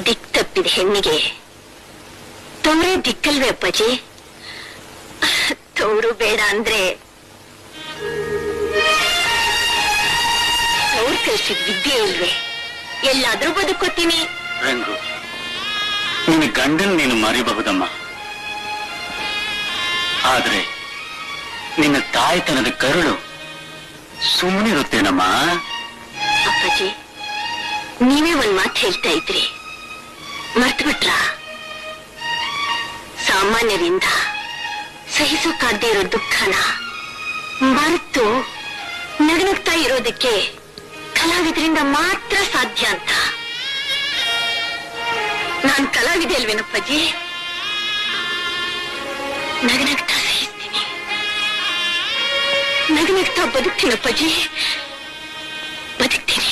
ದಿಕ್ ತಪ್ಪಿದ ಹೆಣ್ಣಿಗೆ ತವರೇ ದಿಕ್ಕಲ್ವೇ ಅಪ್ಪಾಜಿ? ತವರು ಬೇಡ ಅಂದ್ರೆ ಅವ್ರು ಕಲ್ಸಿದ ವಿದ್ಯೆ ಇಲ್ವೇ? ಎಲ್ಲಾದ್ರೂ ಬದುಕೋತೀನಿ. ರಂಗು, ನಿನ್ನ ಗಂಡನ್ ನೀನು ಮರಿಬಹುದಮ್ಮ, ಆದ್ರೆ ನಿನ್ನ ತಾಯ್ತನದ ಕರುಳು ಸುಮ್ಮನಿರುತ್ತೇನಮ್ಮ. ಅಪ್ಪಾಜಿ, ನೀವೇ ಒಂದ್ ಮಾತು ಹೇಳ್ತಾ ಇದ್ರಿ, ಮರ್ತು ಬಿಟ್ರ? ಸಾಮಾನ್ಯರಿಂದ ಸಹಿಸೋಕಾಗದೇ ಇರೋ ದುಃಖನ ಮರೆತು ನಗನಗ್ತಾ ಇರೋದಕ್ಕೆ ಕಲಾವಿದರಿಂದ ಮಾತ್ರ ಸಾಧ್ಯ ಅಂತ. ನಾನ್ ಕಲಾವಿದೆ ಅಲ್ವೇನಪ್ಪಾಜಿ? ನಗನಗ್ತಾ ಸಹಿಸ್ತೀನಿ, ನಗನಗ್ತಾ ಬದುಕ್ತೀನಪ್ಪಾಜಿ, ಬದುಕ್ತೀನಿ.